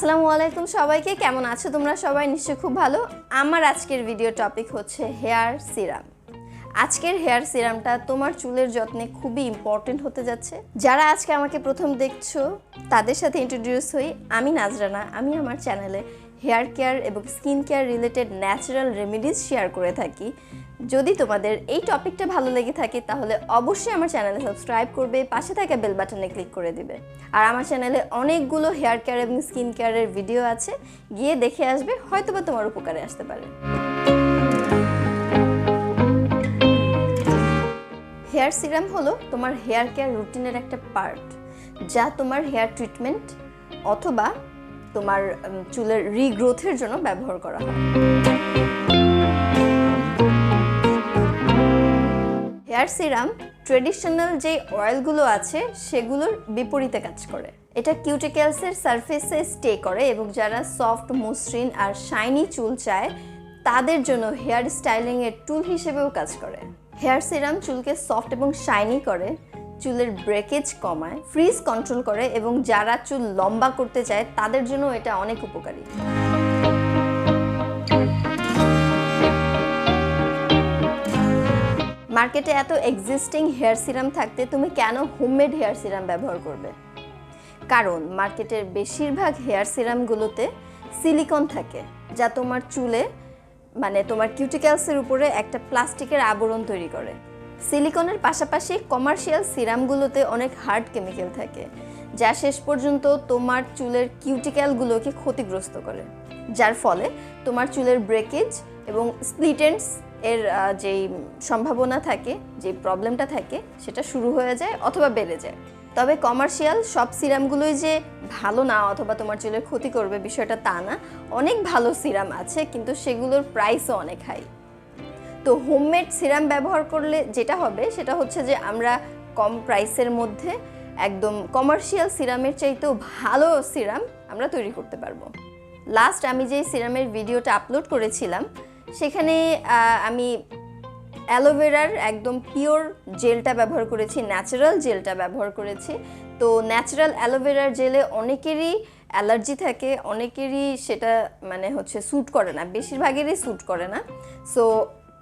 আসসালামু আলাইকুম সবাইকে, কেমন আছো তোমরা সবাই? নিশ্চয়ই খুব ভালো। আমার আজকের ভিডিও টপিক হচ্ছে হেয়ার সিরাম। আজকের হেয়ার সিরামটা তোমার চুলের যত্নে খুবই ইম্পর্টেন্ট হতে যাচ্ছে। যারা আজকে আমাকে প্রথম দেখছো তাদের সাথে ইন্ট্রোডিউস হই। আমি নাজরানা। আমি আমার চ্যানেলে হেয়ার কেয়ার এবং skin care related natural remedies share করে থাকি। যদি তোমাদের এই টপিকটা ভালো লেগে থাকে তাহলে অবশ্যই আমার চ্যানেলে সাবস্ক্রাইব করবে, পাশে থাকা বেল বাটনে ক্লিক করে দিবে। আর আমার চ্যানেলে অনেকগুলো হেয়ার কেয়ার এবং স্কিন কেয়ারের ভিডিও আছে, গিয়ে দেখে আসবে, হয়তোবা তোমার উপকারে আসতে পারে। হেয়ার সিরাম হলো তোমার হেয়ার কেয়ার রুটিনের একটা পার্ট, যা তোমার হেয়ার ট্রিটমেন্ট অথবা তোমার চুলের রিগ্রোথের জন্য ব্যবহার করা হয়। হেয়ার সিরাম ট্রেডিশনাল যে অয়েলগুলো আছে সেগুলোর বিপরীতে কাজ করে। এটা কিউটিকেলসের সারফেসে স্টে করে এবং যারা সফট, মসৃণ আর শাইনি চুল চায় তাদের জন্য হেয়ার স্টাইলিংয়ের টুল হিসেবেও কাজ করে। হেয়ার সিরাম চুলকে সফট এবং শাইনি করে, চুলের ব্রেকেজ কমায়, ফ্রিজ কন্ট্রোল করে এবং যারা চুল লম্বা করতে চায় তাদের জন্য এটা অনেক উপকারী। মার্কেটে এত এক্সিস্টিং হেয়ার সিরাম থাকতে তুমি কেন হোমমেড হেয়ার সিরাম ব্যবহার করবে? কারণ মার্কেটের বেশিরভাগ হেয়ার সিরামগুলোতে সিলিকন থাকে, যা তোমার চুলে তোমার কিউটিকেলসের উপরে একটা প্লাস্টিকের আবরণ তৈরি করে। সিলিকনের পাশাপাশি কমার্শিয়াল সিরামগুলোতে অনেক হার্ড কেমিক্যাল থাকে, যা শেষ পর্যন্ত তোমার চুলের কিউটিকেলগুলোকে ক্ষতিগ্রস্ত করে, যার ফলে তোমার চুলের ব্রেকেজ এবং স্প্লিট এন্ডস এর যেই সম্ভাবনা থাকে, যে প্রবলেমটা থাকে, সেটা শুরু হয়ে যায় অথবা বেড়ে যায়। তবে কমার্শিয়াল সব সিরামগুলোই যে ভালো না অথবা তোমার চুলের ক্ষতি করবে বিষয়টা তা না। অনেক ভালো সিরাম আছে, কিন্তু সেগুলোর প্রাইসও অনেক হাই। তো হোমমেড সিরাম ব্যবহার করলে যেটা হবে সেটা হচ্ছে যে আমরা কম প্রাইসের মধ্যে একদম কমার্শিয়াল সিরামের চাইতেও ভালো সিরাম আমরা তৈরি করতে পারবো। লাস্ট আমি যে সিরামের ভিডিওটা আপলোড করেছিলাম সেখানে আমি অ্যালোভেরার একদম পিওর জেলটা ব্যবহার করেছি, ন্যাচারাল জেলটা ব্যবহার করেছি। তো ন্যাচারাল অ্যালোভেরার জেলে অনেকেরই অ্যালার্জি থাকে, অনেকেরই সেটা স্যুট করে না, বেশিরভাগেরই স্যুট করে না। সো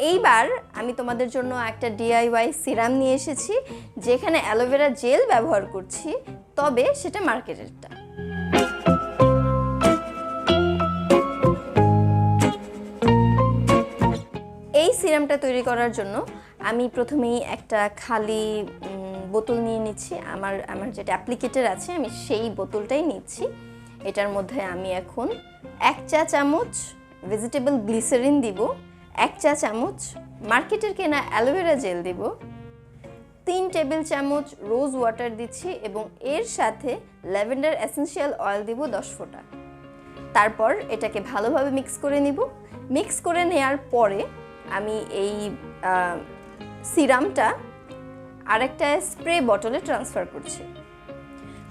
এইবার আমি তোমাদের জন্য একটা ডিআইওয়াই সিরাম নিয়ে এসেছি, যেখানে অ্যালোভেরা জেল ব্যবহার করছি, তবে সেটা মার্কেটেরটা। এই সিরামটা তৈরি করার জন্য আমি প্রথমেই একটা খালি বোতল নিয়ে নিচ্ছি। আমার যেটা অ্যাপ্লিকেটার আছে আমি সেই বোতলটাই নিচ্ছি। এটার মধ্যে আমি এখন 1 চা চামচ ভেজিটেবল গ্লিসারিন দিব, 1 চা চামচ মার্কেটের কেনা অ্যালোভেরা জেল দিব, 3 টেবিল চামচ রোজ ওয়াটার দিচ্ছি এবং এর সাথে ল্যাভেন্ডার এসেনশিয়াল অয়েল দিব 10 ফোঁটা। তারপর এটাকে ভালোভাবে মিক্স করে নিব। মিক্স করে নেওয়ার পরে আমি এই সিরামটা আরেকটা স্প্রে বটলে ট্রান্সফার করছি।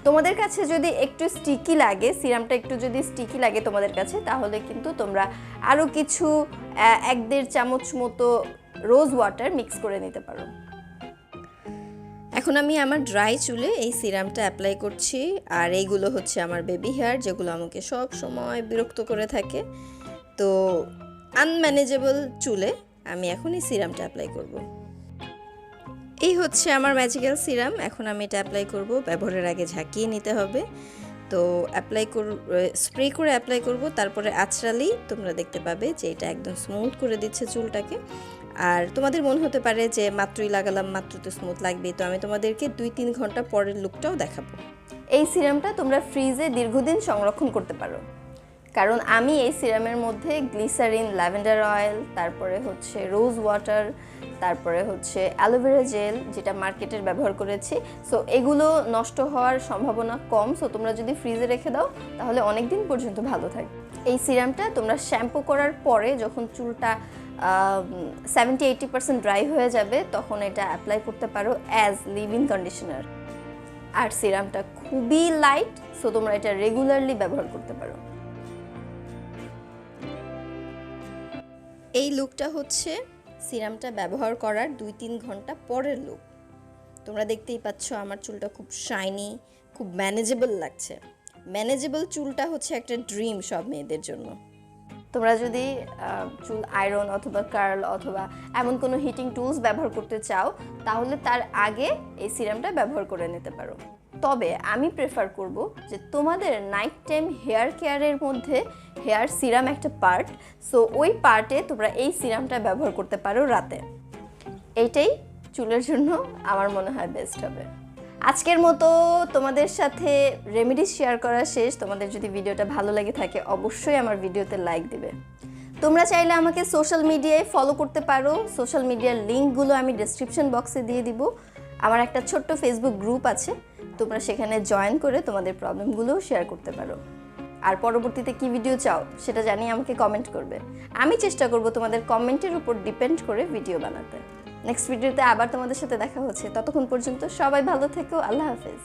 তোমাদের কাছে যদি একটু স্টিকি লাগে, সিরামটা একটু যদি স্টিকি লাগে তোমাদের কাছে, তাহলে কিন্তু তোমরা আরও কিছু 1-1.5 চামচ মতো রোজ ওয়াটার মিক্স করে নিতে পারো। এখন আমি আমার ড্রাই চুলে এই সিরামটা অ্যাপ্লাই করছি। আর এইগুলো হচ্ছে আমার বেবি হেয়ার, যেগুলো আমাকে সব সময় বিরক্ত করে থাকে। তো আনম্যানেজেবল চুলে আমি এখন এই সিরামটা অ্যাপ্লাই করব। এই হচ্ছে আমার ম্যাজিক্যাল সিরাম। এখন আমি এটা অ্যাপ্লাই করব। ব্যবহারের আগে ঝাঁকিয়ে নিতে হবে। তো স্প্রে করে অ্যাপ্লাই করব, তারপরে আঁচড়ালেই তোমরা দেখতে পাবে যে এটা একদম স্মুথ করে দিচ্ছে চুলটাকে। আর তোমাদের মনে হতে পারে যে মাত্রই লাগালাম, মাত্র তো স্মুথ লাগবে। তো আমি তোমাদেরকে 2-3 ঘন্টা পরের লুকটাও দেখাবো। এই সিরামটা তোমরা ফ্রিজে দীর্ঘদিন সংরক্ষণ করতে পারো, কারণ আমি এই সিরামের মধ্যে গ্লিসারিন, ল্যাভেন্ডার অয়েল, তারপরে হচ্ছে রোজ ওয়াটার, তারপরে হচ্ছে অ্যালোভেরা জেল, যেটা মার্কেটের ব্যবহার করেছি। সো এগুলো নষ্ট হওয়ার সম্ভাবনা কম। সো তোমরা যদি ফ্রিজে রেখে দাও তাহলে অনেক দিন পর্যন্ত ভালো থাকবে। এই সিরামটা তোমরা শ্যাম্পু করার পরে যখন চুলটা 70-80% ড্রাই হয়ে যাবে তখন এটা অ্যাপ্লাই করতে পারো অ্যাজ লিভ ইন কন্ডিশনার। আর সিরামটা খুবই লাইট, সো তোমরা এটা রেগুলারলি ব্যবহার করতে পারো। এই লুকটা হচ্ছে সিরামটা ব্যবহার করার 2-3 ঘন্টা পরের লুক। তোমরা দেখতেই পাচ্ছ আমার চুলটা খুব শাইনি, খুব ম্যানেজেবল লাগছে। ম্যানেজেবল চুলটা হচ্ছে একটা ড্রিম সব মেয়েদের জন্য। তোমরা যদি চুল আয়রন অথবা কার্ল অথবা এমন কোনো হিটিং টুলস ব্যবহার করতে চাও তাহলে তার আগে এই সিরামটা ব্যবহার করে নিতে পারো। তবে আমি প্রেফার করব যে তোমাদের নাইট টাইম হেয়ার কেয়ারের মধ্যে হেয়ার সিরাম একটা পার্ট, সো ওই পার্টে তোমরা এই সিরামটা ব্যবহার করতে পারো রাতে। এইটাই চুলের জন্য আমার মনে হয় বেস্ট হবে। আজকের মতো তোমাদের সাথে রেমেডি শেয়ার করা শেষ। তোমাদের যদি ভিডিওটা ভালো লাগে থাকে অবশ্যই আমার ভিডিওতে লাইক দিবে। তোমরা চাইলে আমাকে সোশ্যাল মিডিয়ায় ফলো করতে পারো। সোশ্যাল মিডিয়ার লিঙ্কগুলো আমি ডেসক্রিপশন বক্সে দিয়ে দিব। আমার একটা ছোট্ট ফেসবুক গ্রুপ আছে, তোমরা সেখানে জয়েন করে তোমাদের প্রবলেমগুলোও শেয়ার করতে পারো। আর পরবর্তীতে কি ভিডিও চাও সেটা জানিয়ে আমাকে কমেন্ট করবে। আমি চেষ্টা করব তোমাদের কমেন্টের উপর ডিপেন্ড করে ভিডিও বানাতে। নেক্সট ভিডিওতে আবার তোমাদের সাথে দেখা হচ্ছে। ততক্ষণ পর্যন্ত সবাই ভালো থেকো। আল্লাহ হাফেজ।